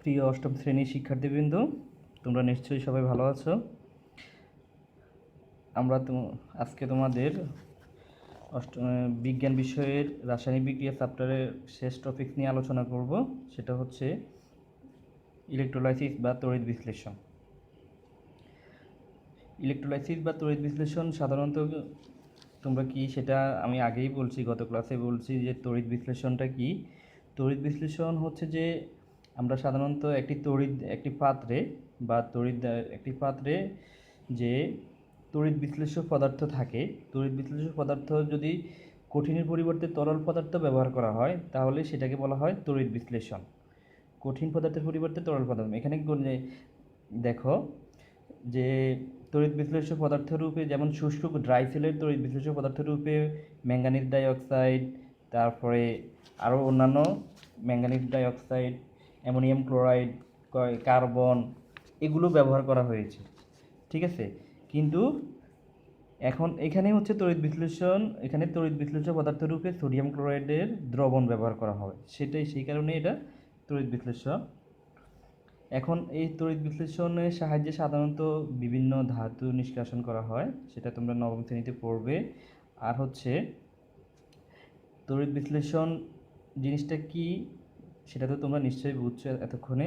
প্রিয় অষ্টম শ্রেণীর শিক্ষার্থীবৃন্দ, তোমরা নিশ্চয়ই সবাই ভালো আছো। আমরা আজকে তোমাদের বিজ্ঞান বিষয়ের রাসায়নিক বিক্রিয়া চ্যাপ্টারের শেষ টপিক নিয়ে আলোচনা করব। সেটা হচ্ছে ইলেকট্রোলাইসিস বা তড়িৎ বিশ্লেষণ। ইলেকট্রোলাইসিস বা তড়িৎ বিশ্লেষণ সাধারণত তোমরা কি, সেটা আমি আগেই বলছি, গত ক্লাসে বলছি যে তড়িৎ বিশ্লেষণটা কি। তড়িৎ বিশ্লেষণ হচ্ছে যে আমরা সাধারণত একটি পাত্রে যে তড়িৎ বিশ্লেষ্য পদার্থ থাকে, তড়িৎ বিশ্লেষ্য পদার্থ যদি কঠিনের পরিবর্তে তরল পদার্থ ব্যবহার করা হয় তাহলে সেটাকে বলা হয় তড়িৎ বিশ্লেষণ। কঠিন পদার্থের পরিবর্তে তরল পদার্থ, এখানে দেখো যে তড়িৎ বিশ্লেষ্য পদার্থ রূপে যেমন শুষ্ক ড্রাই সেলের তড়িৎ বিশ্লেষ্য পদার্থ রূপে ম্যাঙ্গানিজ ডাইঅক্সাইড, তারপরে আরও অন্যান্য manganese dioxide, ammonium chloride, carbon, এগুলো ব্যবহার করা হয়েছে, ঠিক আছে। কিন্তু এখন এখানে হচ্ছে তড়িৎ বিশ্লেষ্য পদার্থ রূপে সোডিয়াম ক্লোরাইডের দ্রবণ ব্যবহার করা হয়, সেই কারণে এটা তড়িৎ বিশ্লেষণ। এখন এই তড়িৎ বিশ্লেষণের সাহায্যে সাধারণত বিভিন্ন ধাতু নিষ্কাশন করা হয়, সেটা তোমরা নবম শ্রেণীতে পড়বে। আর হচ্ছে তড়িৎ বিশ্লেষণ জিনিসটা কি সেটা তো তোমরা নিশ্চয়ই বুঝছো এতক্ষণে।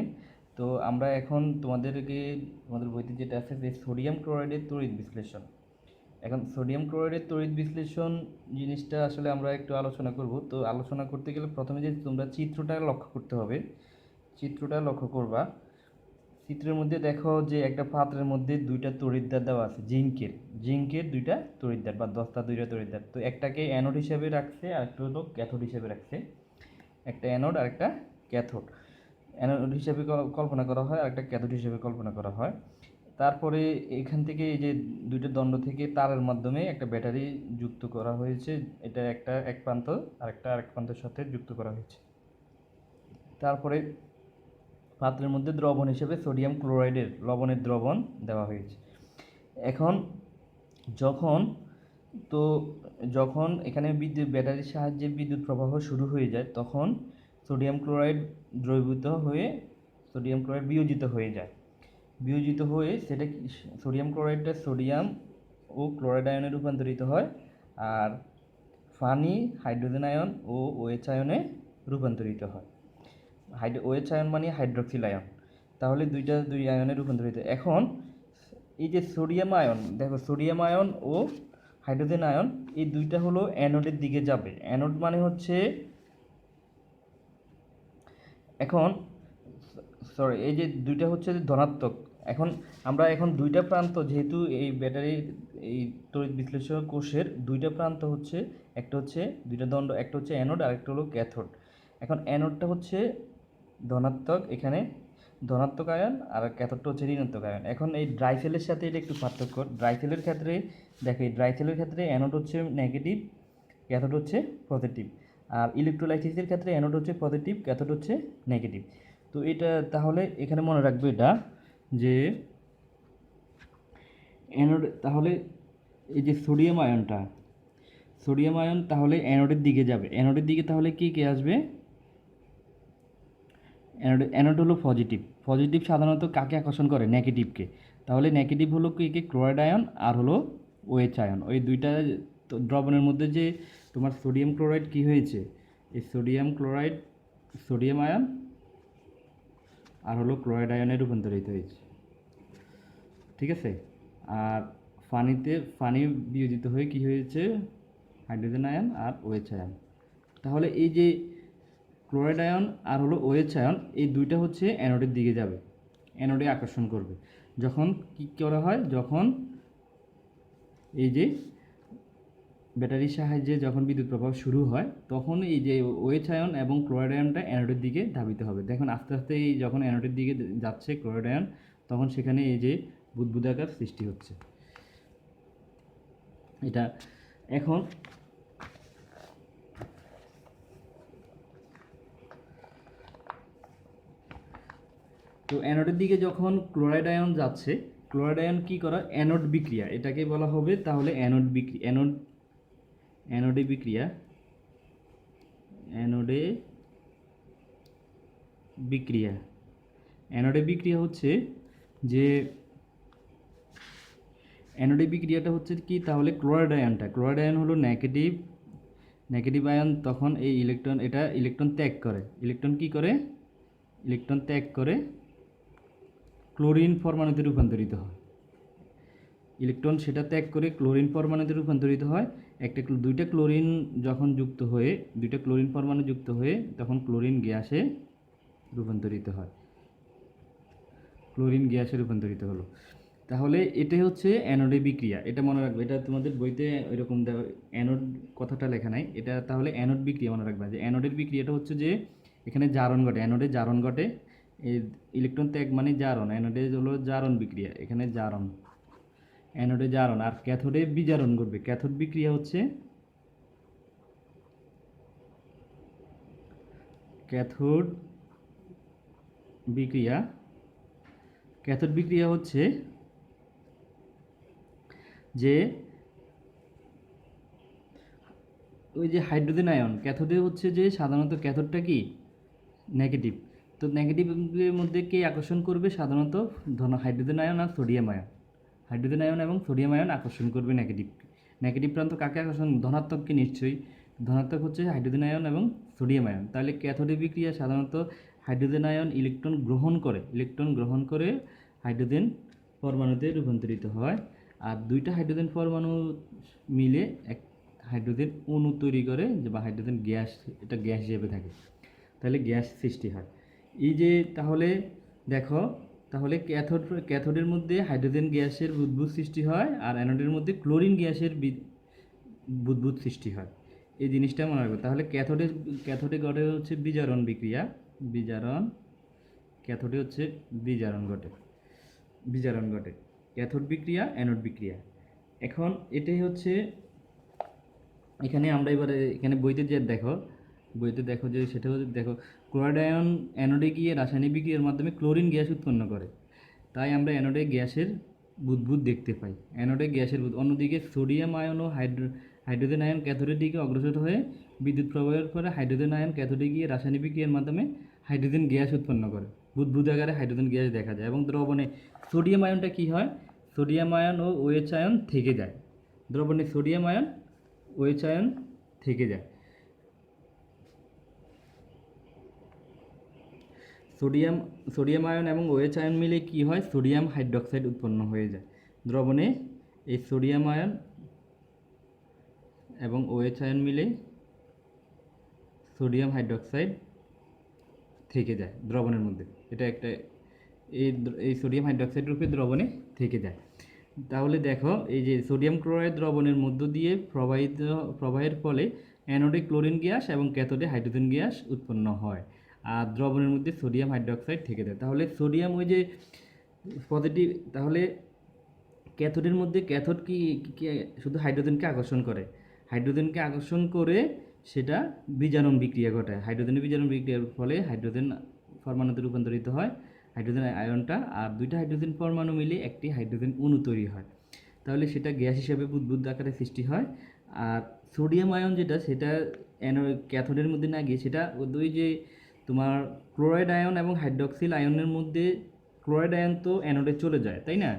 তো আমরা এখন তোমাদের বইতে যেটা আছে যে সোডিয়াম ক্লোরাইডের তড়িৎ বিশ্লেষণ। এখন সোডিয়াম ক্লোরাইডের তড়িৎ বিশ্লেষণ জিনিসটা আসলে আমরা একটু আলোচনা করব। তো আলোচনা করতে গেলে প্রথমে যে তোমরা চিত্রটা লক্ষ্য করতে হবে, চিত্রটা লক্ষ্য করবা। চিত্রের মধ্যে দেখো যে একটা পাত্রের মধ্যে দুইটা তড়িৎদ্বার দেওয়া আছে, জিঙ্কের দুইটা তড়িৎদ্বার বা দস্তা দুইটা তড়িৎদ্বার। তো একটাকে অ্যানোড হিসেবে রাখছে আর একটা হলো ক্যাথোড হিসেবে রাখছে। একটা অ্যানোড আর একটা ক্যাথোড, অ্যানোড হিসেবে কল্পনা করা হয় আর একটা ক্যাথোড হিসেবে কল্পনা করা হয়। তারপরে এখান থেকে এই যে দুইটা দণ্ড থেকে তারের মাধ্যমে একটা ব্যাটারি যুক্ত করা হয়েছে, এটা এক প্রান্ত আরেক প্রান্তের সাথে যুক্ত করা হয়েছে। তারপরে পাত্রের মধ্যে দ্রবণ হিসেবে সোডিয়াম ক্লোরাইডের লবণের দ্রবণ দেওয়া হয়েছে। এখন যখন এখানে ব্যাটারির সাহায্যে বিদ্যুৎ প্রবাহ শুরু হয়ে যায়, তখন সোডিয়াম ক্লোরাইড বিয়োজিত হয়ে যায়। বিয়োজিত হয়ে সোডিয়াম ক্লোরাইডটা সোডিয়াম ও ক্লোরাইড আয়নে রূপান্তরিত হয়, আর পানি হাইড্রোজেন আয়ন ও OH আয়নে রূপান্তরিত হয়। OH আয়ন মানে হাইড্রক্সিল আয়ন, তাহলে দুই আয়নে রূপান্তরিত। এখন এই যে সোডিয়াম আয়ন, দেখো সোডিয়াম আয়ন ও হাইড্রোজেন আয়ন এই দুইটা হলো অ্যানোডের দিকে যাবে। অ্যানোড মানে হচ্ছে এই যে দুইটা হচ্ছে ধনাত্মক। আমরা দুইটা প্রান্ত, যেহেতু এই ব্যাটারির এই তড়িৎ বিশ্লেষণ কোষের দুইটা প্রান্ত হচ্ছে, একটা হচ্ছে দুইটা দণ্ড, একটা হচ্ছে অ্যানোড আর একটা হলো ক্যাথোড। এখন অ্যানোডটা হচ্ছে ধনাত্মক, এখানে ধনাত্মক আয়ন, আর ক্যাথোডটা হচ্ছে ঋণাত্মক আয়ন। এখন এই ড্রাই সেলের সাথে এটা একটু পার্থক্য। ড্রাই সেলের ক্ষেত্রে অ্যানোড হচ্ছে নেগেটিভ, ক্যাথোড হচ্ছে পজিটিভ। আর ইলেকট্রোলাইসিসের ক্ষেত্রে অ্যানোড হচ্ছে পজিটিভ, ক্যাথোড হচ্ছে নেগেটিভ। তো এটা তাহলে এখানে মনে রাখবে এটা যে অ্যানোড, তাহলে এই যে সোডিয়াম আয়ন তাহলে অ্যানোডের দিকে যাবে। অ্যানোডের দিকে তাহলে কি আসবে? অ্যানোড হলো পজিটিভ সাধারণত কাকে আকর্ষণ করে? নেগেটিভকে। তাহলে নেগেটিভ হলো কি? ক্লোরাইড আয়ন আর হলো OH আয়ন। ওই দুইটা দ্রবণের মধ্যে যে তোমার সোডিয়াম ক্লোরাইড কি হয়েছে, এই সোডিয়াম আয়ন আর হলো ক্লোরাইড আয়নে রূপান্তরিত হয়েছে, ঠিক আছে। আর পানি বিয়োজিত হয়ে কি হয়েছে? হাইড্রোজেন আয়ন আর OH আয়ন। তাহলে এই যে ক্লোরাইড আয়ন আর হলো OH আয়ন, এই দুইটা হচ্ছে অ্যানোডের দিকে যাবে, অ্যানোডে আকর্ষণ করবে। যখন কি করা হয়? যখন এই যে ব্যাটারির সাহায্যে যখন বিদ্যুৎ প্রবাহ শুরু হয়, তখন এই যে OH আয়ন এবং ক্লোরাইড আয়নটা অ্যানোডের দিকে ধাবিত হবে। দেখুন আস্তে আস্তে যখন অ্যানোডের দিকে যাচ্ছে ক্লোরাইড আয়ন, তখন সেখানে এই যে বুদবুদাকার সৃষ্টি হচ্ছে এটা। এখন তো অ্যানোডের দিকে যখন ক্লোরাইড আয়ন যাচ্ছে, ক্লোরাইড আয়ন কি করা? অ্যানোড বিক্রিয়া, এটাকে বলা হবে তাহলে অ্যানোডে বিক্রিয়া। অ্যানোডে বিক্রিয়া হচ্ছে যে অ্যানোডে বিক্রিয়াটা হচ্ছে কি, তাহলে ক্লোরাইড আয়ন হলো নেগেটিভ আয়ন, তখন এই এটা ইলেকট্রন ত্যাগ করে, ইলেকট্রন ত্যাগ করে ক্লোরিন পরমাণুতে রূপান্তরিত হয়। ইলেকট্রন সেটা ত্যাগ করে ক্লোরিন পরমাণুতে রূপান্তরিত হয়। দুইটা ক্লোরিন যখন দুইটা ক্লোরিন পরমাণু যুক্ত হয়ে তখন ক্লোরিন গ্যাসে রূপান্তরিত হয়, রূপান্তরিত হলো। তাহলে এটাই হচ্ছে অ্যানোডে বিক্রিয়া, এটা মনে রাখবে। এটা তোমাদের বইতে ওইরকম অ্যানোড কথাটা লেখা নাই, এটা তাহলে অ্যানোড বিক্রিয়া মনে রাখবে। যে অ্যানোডের বিক্রিয়াটা হচ্ছে যে এখানে জারণ ঘটে, অ্যানোডে জারণ ঘটে। এই ইলেকট্রন ত্যাগ মানে জারণ, অ্যানোডে হলো জারণ বিক্রিয়া, এখানে জারণ, অ্যানোডে জারণ। আর ক্যাথোডে বিজারণ ঘটবে। ক্যাথোড বিক্রিয়া হচ্ছে ক্যাথোড বিক্রিয়া হচ্ছে যে ওই যে হাইড্রোজেন আয়ন, ক্যাথোডে হচ্ছে যে সাধারণত ক্যাথোডটা কি নেগেটিভ, তো নেগেটিভের মধ্যে কে আকর্ষণ করবে? সাধারণত হাইড্রোজেন আয়ন আর সোডিয়াম আয়ন, হাইড্রোজেন আয়ন এবং সোডিয়াম আয়ন আকর্ষণ করবে নেগেটিভ প্রান্ত কাকে আকর্ষণ? ধনাত্মককে নিশ্চয়ই। ধনাত্মক হচ্ছে হাইড্রোজেন আয়ন এবং সোডিয়াম আয়ন। তাহলে ক্যাথোডে বিক্রিয়া সাধারণত হাইড্রোজেন আয়ন ইলেকট্রন গ্রহণ করে হাইড্রোজেন পরমাণুতে রূপান্তরিত হয়। আর দুইটা হাইড্রোজেন পরমাণু মিলে এক হাইড্রোজেন অণু তৈরি করে, বা হাইড্রোজেন গ্যাস, এটা গ্যাস হিসেবে থাকে। তাহলে গ্যাস সৃষ্টি হয়। এই যে তাহলে দেখো, তাহলে ক্যাথোডের মধ্যে হাইড্রোজেন গ্যাসের বুদবুদ সৃষ্টি হয়, আর অ্যানোডের মধ্যে ক্লোরিন গ্যাসের বুদবুদ সৃষ্টি হয়। এই জিনিসটা মনে রাখবে। তাহলে ক্যাথোডে ঘটে হচ্ছে বিজারণ বিক্রিয়া, ক্যাথোডে হচ্ছে বিজারণ ঘটে। ক্যাথোড বিক্রিয়া, অ্যানোড বিক্রিয়া। এখন এটাই হচ্ছে, এখানে আমরা এবারে এখানে বইতে দেখো যে সেটা হচ্ছে, দেখো ক্লোরাইড আয়ন অ্যানোডে গিয়ে রাসায়নিক বিক্রিয়ার মাধ্যমে ক্লোরিন গ্যাস উৎপন্ন করে, তাই আমরা অ্যানোডে গ্যাসের বুদবুদ দেখতে পাই। অন্যদিকে সোডিয়াম আয়ন ও হাইড্রোজেন আয়ন ক্যাথোডের দিকে অগ্রসর হয়ে বিদ্যুৎ প্রবাহের ফলে হাইড্রোজেন আয়ন ক্যাথোডে গিয়ে রাসায়নিক বিক্রিয়ার মাধ্যমে হাইড্রোজেন গ্যাস উৎপন্ন করে, বুদবুদ আকারে হাইড্রোজেন গ্যাস দেখা যায়। এবং দ্রবণে সোডিয়াম আয়নটা কী হয়? সোডিয়াম আয়ন ও OH আয়ন থেকে যায়। দ্রবণে সোডিয়াম আয়ন, OH আয়ন থেকে যায়। সোডিয়াম আয়ন এবং OH আয়ন মিলে কি হয়? সোডিয়াম হাইড্রক্সাইড উৎপন্ন হয়ে যায়। দ্রবণে এই সোডিয়াম আয়ন এবং OH আয়ন মিলে সোডিয়াম হাইড্রক্সাইড থেকে যায় দ্রবণের মধ্যে। এটা একটা এই সোডিয়াম হাইড্রক্সাইড রূপে দ্রবণে থেকে যায়। তাহলে দেখো, এই যে সোডিয়াম ক্লোরাইড দ্রবণের মধ্য দিয়ে প্রবাহের ফলে অ্যানোডে ক্লোরিন গ্যাস এবং ক্যাথোডে হাইড্রোজেন গ্যাস উৎপন্ন হয়, আর দ্রবণের মধ্যে সোডিয়াম হাইড্রক্সাইড থেকে যায়। তাহলে সোডিয়াম ওই যে পজিটিভ, তাহলে ক্যাথোডের মধ্যে ক্যাথোড কি শুধু হাইড্রোজেনকে আকর্ষণ করে সেটা বিজারণ বিক্রিয়া ঘটায়। হাইড্রোজেনের বিজারণ বিক্রিয়ার ফলে হাইড্রোজেন পরমাণুতে রূপান্তরিত হয় হাইড্রোজেন আয়নটা, আর দুইটা হাইড্রোজেন পরমাণু মিলে একটি হাইড্রোজেন অণু তৈরি হয়। তাহলে সেটা গ্যাস হিসেবে বুদবুদ আকারে সৃষ্টি হয়। আর সোডিয়াম আয়ন যেটা, সেটা ক্যাথোডের মধ্যে না গিয়ে সেটা ওই যে তোমার ক্লোরাইড আয়ন এবং হাইড্রক্সিল আয়নের মধ্যে, ক্লোরাইড আয়ন তো অ্যানোডে চলে যায়, তাই না?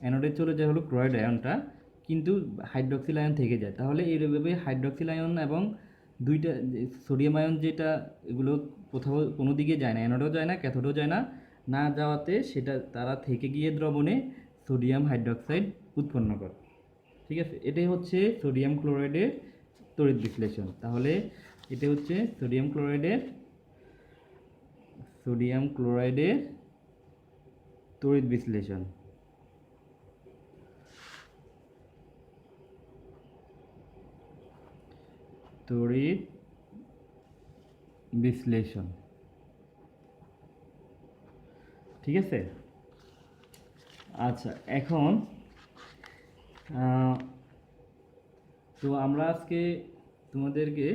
অ্যানোডে চলে যায় হলো ক্লোরাইড আয়নটা, কিন্তু হাইড্রক্সিল আয়ন থেকে যায়। তাহলে এইভাবে হাইড্রক্সিল আয়ন এবং দুইটা সোডিয়াম আয়ন যেটা, এগুলো কোথাও কোনো দিকে যায় না, অ্যানোডেও যায় না, ক্যাথোডেও যায় না, না যাওয়াতে সেটা তারা থেকে গিয়ে দ্রবণে সোডিয়াম হাইড্রক্সাইড উৎপন্ন করে। ঠিক আছে, এটাই হচ্ছে সোডিয়াম ক্লোরাইডের তড়িৎ বিশ্লেষণ। তাহলে এটা হচ্ছে সোডিয়াম ক্লোরাইডের তড়িৎ বিশ্লেষণ। ঠিক আছে। আচ্ছা, এখন তো আমরা আজকে তোমাদেরকে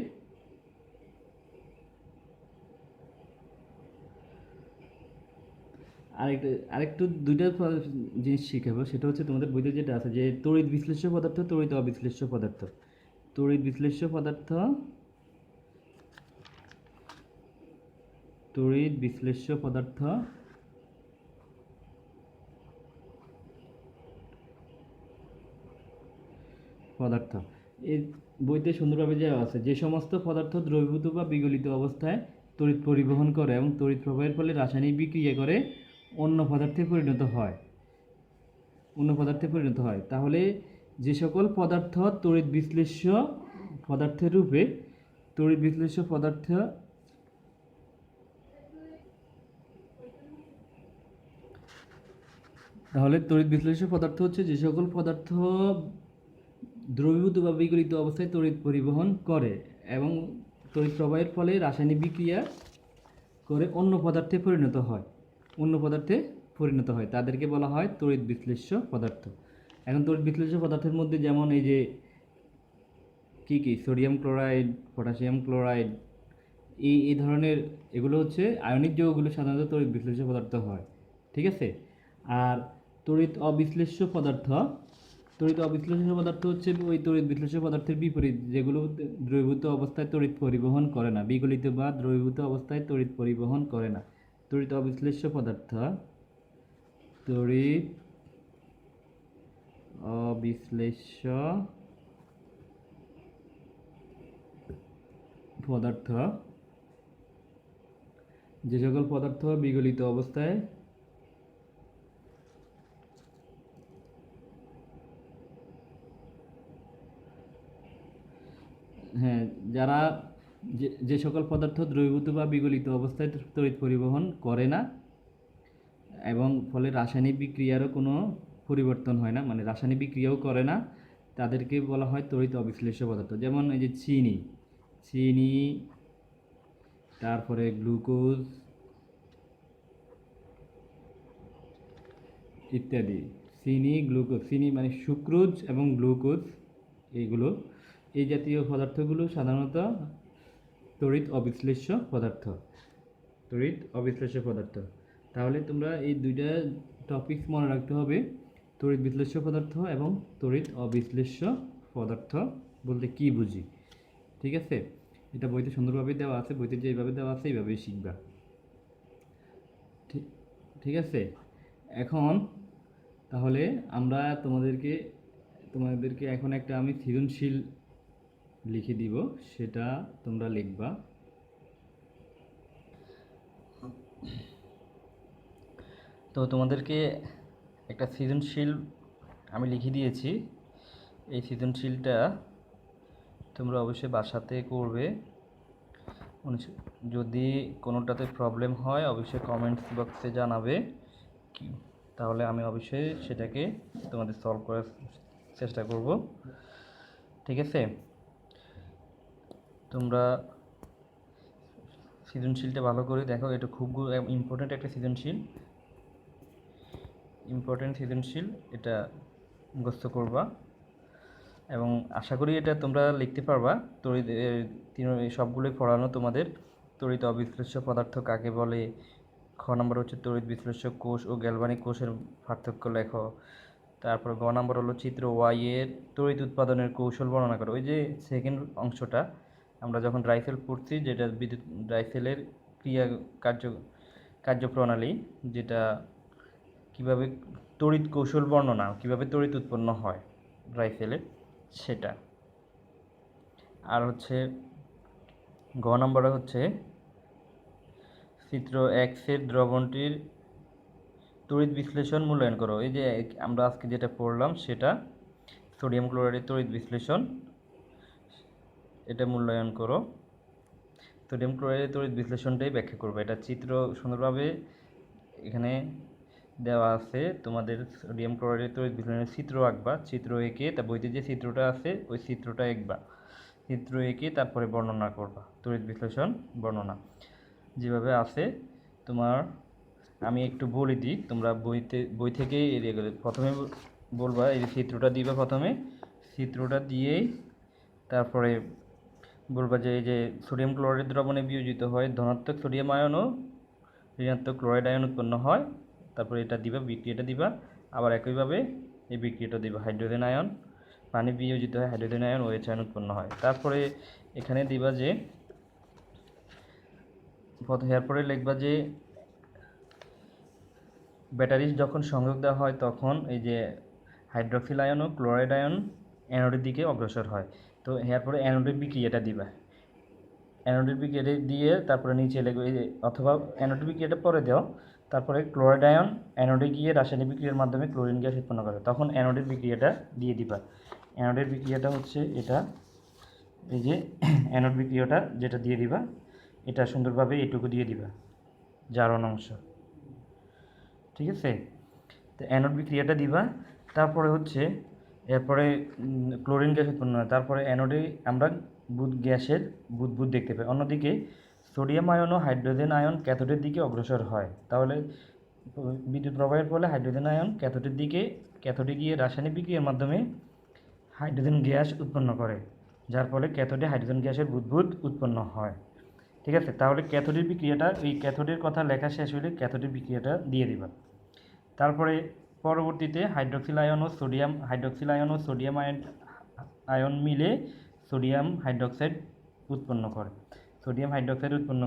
আরেকটু দুইটা জিনিস শিখাবো। সেটা হচ্ছে তোমাদের বইতে যেটা আছে যে তড়িৎ বিশ্লেষ্য পদার্থ, তড়িৎ অবিশ্লেষ্য পদার্থ। তড়িৎ বিশ্লেষ্য পদার্থ পদার্থ। এই বইতে সুন্দরভাবে দেওয়া আছে, যে সমস্ত পদার্থ দ্রবীভূত বা বিগলিত অবস্থায় তড়িৎ পরিবহন করে এবং তড়িৎ প্রবাহের ফলে রাসায়নিক বিক্রিয়া করে অন্য পদার্থে পরিণত হয়। তাহলে যে সকল পদার্থ তড়িৎ বিশ্লেষ্য পদার্থের রূপে তড়িৎ বিশ্লেষ্য পদার্থ তাহলে তড়িৎ বিশ্লেষ্য পদার্থ হচ্ছে যে সকল পদার্থ দ্রবীভূত বা বিগলিত অবস্থায় তড়িৎ পরিবহন করে এবং তড়িৎ প্রবাহের ফলে রাসায়নিক বিক্রিয়া করে অন্য পদার্থে পরিণত হয় তাদেরকে বলা হয় তড়িৎ বিশ্লেষ্য পদার্থ। এখন তড়িৎ বিশ্লেষ্য পদার্থের মধ্যে যেমন এই যে কি সোডিয়াম ক্লোরাইড, পটাশিয়াম ক্লোরাইড, এই ধরনের এগুলো হচ্ছে আয়নিক যৌগগুলো সাধারণত তড়িৎ বিশ্লেষ্য পদার্থ হয়, ঠিক আছে। আর তড়িৎ অবিশ্লেষ্য পদার্থ হচ্ছে ওই তড়িৎ বিশ্লেষ্য পদার্থের বিপরীত, যেগুলো দ্রবীভূত অবস্থায় তড়িৎ পরিবহন করে না, বিগলিত বা দ্রবীভূত অবস্থায় তড়িৎ পরিবহন করে না। তড়িৎ অবিশ্লেষ্য পদার্থ যে সকল পদার্থ বিগলিত অবস্থায় যে সকল পদার্থ দ্রবীভূত বা বিগলিত অবস্থায় তড়িৎ পরিবহন করে না এবং ফলে রাসায়নিক বিক্রিয়ারও কোনো পরিবর্তন হয় না, মানে রাসায়নিক বিক্রিয়াও করে না, তাদেরকে বলা হয় তড়িৎ অবিশ্লেষ্য পদার্থ। যেমন এই যে চিনি, তারপরে গ্লুকোজ ইত্যাদি। চিনি মানে সুক্রোজ এবং গ্লুকোজ, এই জাতীয় পদার্থগুলো সাধারণত তড়িৎ অবিশ্লেষ্য পদার্থ। তাহলে তোমরা এই দুইটা টপিকস মনে রাখতে হবে, তড়িৎ বিশ্লেষ্য পদার্থ এবং তড়িৎ অবিশ্লেষ্য পদার্থ বলতে কি বুঝি, ঠিক আছে। এটা বইতে সুন্দরভাবে দেওয়া আছে, বইতে যেভাবে দেওয়া আছে এইভাবেই শিখবা, ঠিক আছে। এখন তাহলে আমরা তোমাদেরকে এখন একটা আমি সৃজনশীল লিখে দিব, সেটা তোমরা লিখবা। তো তোমাদেরকে একটা সৃজনশীল আমি লিখে দিয়েছি, এই সৃজনশীলটা তোমরা অবশ্যই বাসাতে করবে। যদি কোনোটাতে প্রবলেম হয় অবশ্যই কমেন্টস বক্সে জানাবে, তাহলে আমি অবশ্যই সেটাকে তোমাদের সলভ করার চেষ্টা করব, ঠিক আছে। তোমরা সৃজনশীলটা ভালো করে দেখো, এটা খুব ইম্পর্ট্যান্ট একটা সৃজনশীল, এটা মুখস্থ করবা এবং আশা করি এটা তোমরা লিখতে পারবা। তড়িৎ সবগুলোই পড়ানো তোমাদের। তড়িৎ অবিশ্লেষ্য পদার্থ কাকে বলে, খ নম্বর হচ্ছে তড়িৎ বিশ্লেষ্য কোষ ও গ্যালভানিক কোষের পার্থক্য লেখো। তারপর গ নম্বর হলো চিত্র ওয়াই এর তড়িৎ উৎপাদনের কৌশল বর্ণনা করো। ওই যে সেকেন্ড অংশটা আমরা যখন ড্রাইসেল পড়ছি, যেটা বিদ্যুৎ ড্রাইসেলের কার্যপ্রণালী, যেটা কিভাবে তড়িৎ কৌশল বর্ণনা, কিভাবে তড়িৎ উৎপন্ন হয় ড্রাইসেলে, সেটা। আর হচ্ছে গ নম্বরে হচ্ছে চিত্র এক্সের দ্রবণটির তড়িৎ বিশ্লেষণ মূল্যায়ন করো। এই যে আমরা আজকে যেটা পড়লাম সেটা সোডিয়াম ক্লোরাইডের তড়িৎ বিশ্লেষণ, এটা মূল্যায়ন করো। সোডিয়াম ক্লোরাইডের তড়িৎ বিশ্লেষণটাই ব্যাখ্যা করবে, এটা চিত্র সুন্দরভাবে এখানে দেওয়া আছে। তোমাদের সোডিয়াম ক্লোরাইডের তড়িৎ বিশ্লেষণের চিত্র আঁকবা, চিত্র এঁকে তা বইতে যে চিত্রটা আছে ওই চিত্রটা আঁকবা, চিত্র এঁকে তারপরে বর্ণনা করবা, তড়িৎ বিশ্লেষণ বর্ণনা যেভাবে আছে তোমার। আমি একটু বলে দিই, তোমরা বই থেকে প্রথমে বলবা, এই চিত্রটা দিবা, প্রথমে চিত্রটা দিয়েই তারপরে বলবা যে এই যে সোডিয়াম ক্লোরাইড দ্রবণে বিয়োজিত হয় ধনাত্মক সোডিয়াম আয়ন ও ঋণাত্মক ক্লোরাইড আয়ন উৎপন্ন হয়। তারপরে এটা দিবা, বিক্রিয়াটা দিবা, আবার একইভাবে এই বিক্রিয়াটা দিবা, হাইড্রোজেন আয়ন, পানি বিয়োজিত হয় হাইড্রোজেন আয়ন ও OH আয়ন উৎপন্ন হয়। তারপরে এখানে দিবা যে এরপরে লিখবা যে ব্যাটারি যখন সংযোগ দেওয়া হয় তখন এই যে হাইড্রক্সিল আয়ন ও ক্লোরাইড আয়ন অ্যানোডের দিকে অগ্রসর হয়। তো এরপরে অ্যানোডের বিক্রিয়াটা দিবা, অ্যানোডের বিক্রিয়াটা দিয়ে তারপরে নিচে লিখবে, অথবা অ্যানোডের বিক্রিয়াটা পরে দাও, তারপরে ক্লোরাইড আয়ন অ্যানোডে গিয়ে রাসায়নিক বিক্রিয়ার মাধ্যমে ক্লোরিন গ্যাস উৎপন্ন করে, তখন অ্যানোডের বিক্রিয়াটা দিয়ে দিবা। অ্যানোডের বিক্রিয়াটা হচ্ছে এটা, এই যে অ্যানোড বিক্রিয়াটা যেটা দিয়ে দিবা, এটা সুন্দরভাবে এটুকু দিয়ে দিবা, জারণ অংশ, ঠিক আছে। তো অ্যানোড বিক্রিয়াটা দিবা, তারপরে হচ্ছে এরপরে ক্লোরিন গ্যাস উৎপন্ন হয়, তারপরে অ্যানোডে আমরা গ্যাসের বুদবুদ দেখতে পাই। অন্যদিকে সোডিয়াম আয়ন ও হাইড্রোজেন আয়ন ক্যাথোডের দিকে অগ্রসর হয়, তাহলে বিদ্যুৎ প্রবাহের ফলে হাইড্রোজেন আয়ন ক্যাথোডে গিয়ে রাসায়নিক বিক্রিয়ার মাধ্যমে হাইড্রোজেন গ্যাস উৎপন্ন করে, যার ফলে ক্যাথোডে হাইড্রোজেন গ্যাসের বুদবুদ উৎপন্ন হয়, ঠিক আছে। তাহলে ক্যাথোডের বিক্রিয়াটা, এই ক্যাথোডের কথা লেখা শেষ হলে ক্যাথোডের বিক্রিয়াটা দিয়ে দিবা। তারপরে পরবর্তীতে হাইড্রক্সিল আয়ন ও সোডিয়াম আয়ন মিলে সোডিয়াম হাইড্রক্সাইড উৎপন্ন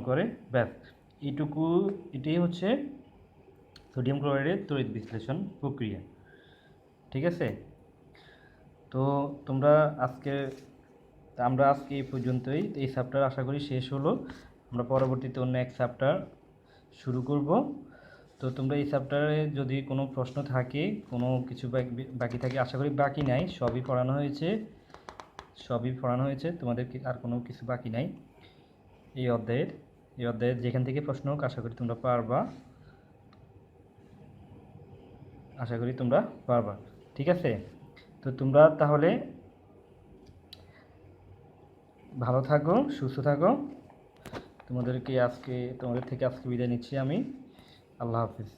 করে, ব্যাস। এটাই হচ্ছে সোডিয়াম ক্লোরাইডের তড়িৎ বিশ্লেষণ প্রক্রিয়া, ঠিক আছে। তো আমরা আজকে এই পর্যন্তই। এই চ্যাপ্টার আশা করি শেষ হলো। আমরা পরবর্তীতে অন্য এক চ্যাপ্টার শুরু করব। তো তোমরা এই চ্যাপ্টারে যদি কোনো প্রশ্ন থাকে, কোনো কিছু বাকি থাকে, আশা করি বাকি নাই, সবই পড়ানো হয়েছে, তোমাদেরকে আর কোনো কিছু বাকি নাই এই অধ্যায়ের যেখান থেকে প্রশ্ন হোক আশা করি তোমরা পারবা, ঠিক আছে। তো তোমরা তাহলে ভালো থাকো, সুস্থ থাকো। তোমাদের থেকে আজকে বিদায় নিচ্ছি আমি। আল্লাহ হাফিজ।